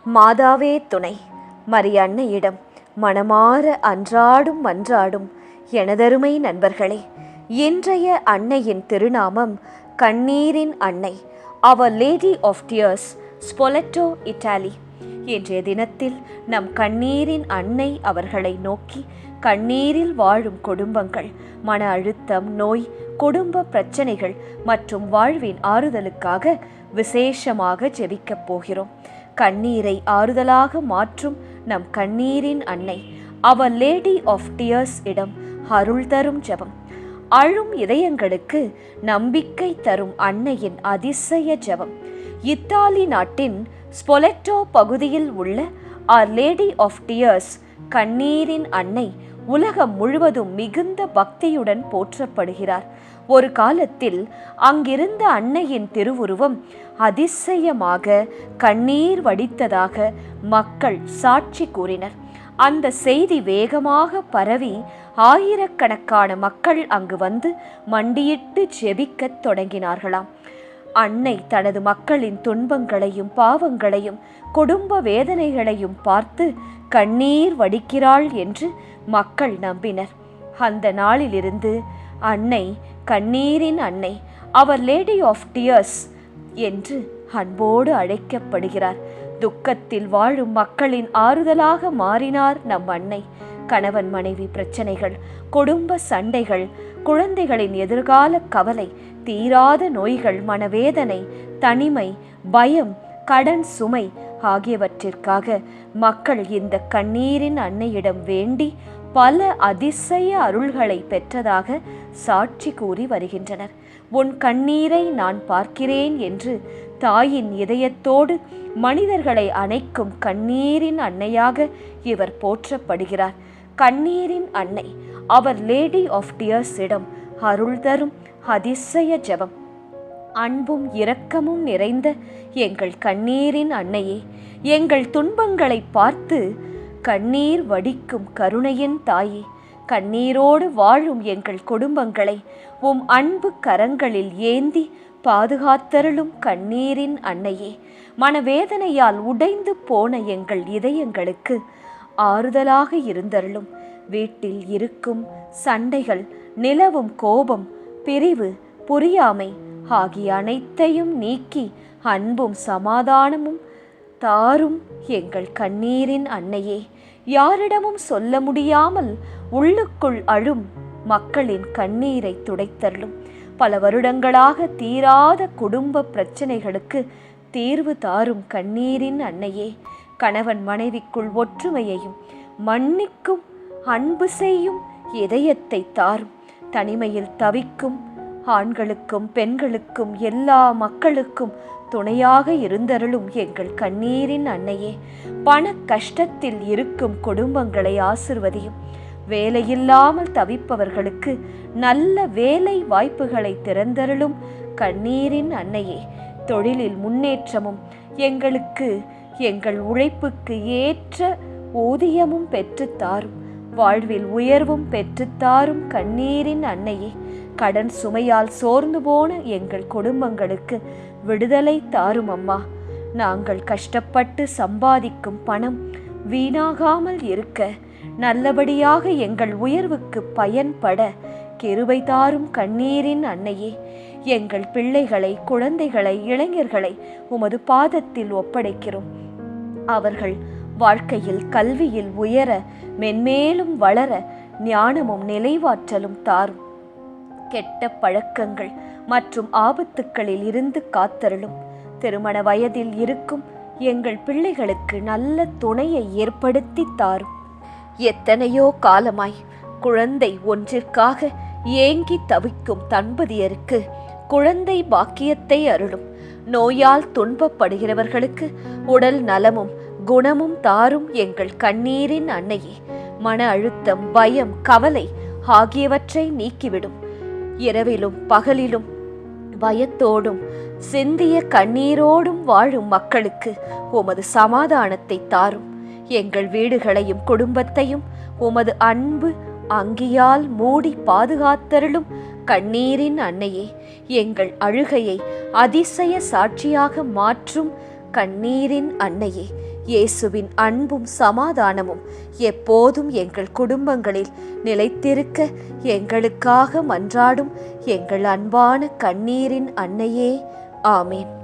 மாதாவே துணை. மரியன்னையிடம் மனமாற அன்றாடும் மன்றாடும் எனதருமை நண்பர்களே, இன்றைய அன்னையின் திருநாமம் கண்ணீரின் அன்னை, அவர் லேடி ஆஃப் டியர்ஸ், ஸ்பொலெட்டோ, இட்டாலி. இன்றைய தினத்தில் நம் கண்ணீரின் அன்னை அவர்களை நோக்கி கண்ணீரில் வாழும் குடும்பங்கள், மன அழுத்தம், நோய், குடும்ப பிரச்சனைகள் மற்றும் வாழ்வின் ஆறுதலுக்காக விசேஷமாக ஜெபிக்கப் போகிறோம். கண்ணீரை ஆறுதலாக மாற்றும் நம் கண்ணீரின் அன்னை, அவர் லேடி ஆஃப் டியர்ஸ் இடம் அருள் தரும் ஜெபம். அழும் இதயங்களுக்கு நம்பிக்கை தரும் அன்னையின் அதிசய ஜெபம். இத்தாலி நாட்டின் ஸ்பொலெட்டோ பகுதியில் உள்ள ஆர் லேடி ஆஃப் டியர்ஸ் கண்ணீரின் அன்னை உலகம் முழுவதும் மிகுந்த பக்தியுடன் போற்றப்படுகிறார். ஒரு காலத்தில் அங்கிருந்த அன்னையின் திருவுருவம் அதிசயமாக கண்ணீர் வடித்ததாக மக்கள் சாட்சி கூறினர். அந்த செய்தி வேகமாக பரவி ஆயிரக்கணக்கான மக்கள் அங்கு வந்து மண்டியிட்டு ஜெபிக்கத் தொடங்கினார்களாம். அன்னை தனது மக்களின் துன்பங்களையும் பாவங்களையும் குடும்ப வேதனைகளையும் பார்த்து கண்ணீர் வடிக்கிறாள் என்று மக்கள் நம்பினர். அந்த நாளிலிருந்து அன்னை கண்ணீரின் அன்னை, அவர் லேடி ஆஃப் டியர்ஸ் என்று அன்போடு அழைக்கப்படுகிறார். துக்கத்தில் வாழும் மக்களின் ஆறுதலாக மாறினார் நம் அன்னை. கணவன் மனைவி பிரச்சனைகள், குடும்ப சண்டைகள், குழந்தைகளின் எதிர்கால கவலை, தீராத நோய்கள், மனவேதனை, தனிமை, பயம், கடன் சுமை ஆகியவற்றிற்காக மக்கள் இந்த கண்ணீரின் அன்னையிடம் வேண்டி பல அதிசய அருள்களை பெற்றதாக சாட்சி கூறி வருகின்றனர். உன் கண்ணீரை நான் பார்க்கிறேன் என்று தாயின் இதயத்தோடு மனிதர்களை அணைக்கும் கண்ணீரின் அன்னையாக இவர் போற்றப்படுகிறார். கண்ணீரின் அன்னை, அவர் லேடி ஆஃப் டியர்ஸ் இடம் அருள் தரும் அதிசய ஜெபம். அன்பும் இரக்கமும் நிறைந்த எங்கள் கண்ணீரின் அன்னையே, எங்கள் துன்பங்களை பார்த்து கண்ணீர் வடிக்கும் கருணையின் தாயே, கண்ணீரோடு வாழும் எங்கள் குடும்பங்களை உம் அன்பு கரங்களில் ஏந்தி பாதுகாத்தருளும் கண்ணீரின் அன்னையே, மனவேதனையால் உடைந்து போன எங்கள் இதயங்களுக்கு ஆறுதலாக இருந்தருளும். வீட்டில் இருக்கும் சண்டைகள், நிலவும் கோபம், பிரிவு, புரியாமை ஆகிய அனைத்தையும் நீக்கி அன்பும் சமாதானமும் தாரும் எங்கள் கண்ணீரின் அன்னையே. யாரிடமும் சொல்ல முடியாமல் உள்ளுக்குள் அழும் மக்களின் கண்ணீரை துடைத்தருளும். பல வருடங்களாக தீராத குடும்ப பிரச்சனைகளுக்கு தீர்வு தாரும் கண்ணீரின் அன்னையே. கணவன் மனைவிக்குள் ஒற்றுமையையும் மன்னிக்கும் அன்பு செய்யும் இதயத்தை தாரும். தனிமையில் தவிக்கும் ஆண்களுக்கும் பெண்களுக்கும் எல்லா மக்களுக்கும் துணையாக இருந்தருளும் எங்கள் கண்ணீரின் அன்னையே. பண கஷ்டத்தில் இருக்கும் குடும்பங்களை ஆசிர்வதியும். வேலையில்லாமல் தவிப்பவர்களுக்கு நல்ல வேலை வாய்ப்புகளை திறந்தருளும் கண்ணீரின் அன்னையே. தொழிலில் முன்னேற்றமும் எங்களுக்கு எங்கள் உழைப்புக்கு ஏற்ற ஊதியமும் பெற்றுத்தாரும். வாழ்வில் உயர்வும் பெற்றுத்தாரும் கண்ணீரின் அன்னையே. கடன் சுமையால் சோர்ந்து போன எங்கள் குடும்பங்களுக்கு விடுதலை தாரும் அம்மா. நாங்கள் கஷ்டப்பட்டு சம்பாதிக்கும் பணம் வீணாகாமல் இருக்க, நல்லபடியாக எங்கள் உயர்வுக்கு பயன்பட கிருபை தாரும் கண்ணீரின் அன்னையே. எங்கள் பிள்ளைகளை, குழந்தைகளை, இளைஞர்களை உமது பாதத்தில் ஒப்படைக்கிறோம். அவர்கள் வாழ்க்கையில் கல்வியில் உயர, மென்மேலும் வளர ஞானமும் நிலைவாற்றலும் தாரும். கெட்ட பழக்கங்கள் மற்றும் ஆபத்துக்களில் இருந்து காத்தருளும். திருமண வயதில் இருக்கும் எங்கள் பிள்ளைகளுக்கு நல்ல துணையை ஏற்படுத்தி தாரும். எத்தனையோ காலமாய் குழந்தை ஒன்றிற்காக ஏங்கி தவிக்கும் தம்பதியருக்கு குழந்தை பாக்கியத்தை அருளும். நோயால் துன்பப்படுகிறவர்களுக்கு உடல் நலமும் குணமும் தாரும் எங்கள் கண்ணீரின் அன்னையே. மன அழுத்தம், பயம், கவலை ஆகியவற்றை நீக்கிவிடும். இரவிலும் பகலிலும் பயத்தோடும் சிந்திய கண்ணீரோடும் வாழும் மக்களுக்கு உமது சமாதானத்தை தாரும். எங்கள் வீடுகளையும் குடும்பத்தையும் உமது அன்பு அங்கியால் மூடி பாதுகாத்தருளும் கண்ணீரின் அன்னையே. எங்கள் அழுகையை அதிசய சாட்சியாக மாற்றும் கண்ணீரின் அன்னையே. இயேசுவின் அன்பும் சமாதானமும் எப்போதும் எங்கள் குடும்பங்களில் நிலைத்திருக்க எங்களுக்காக மன்றாடும் எங்கள் அன்பான கண்ணீரின் அன்னையே, ஆமேன்.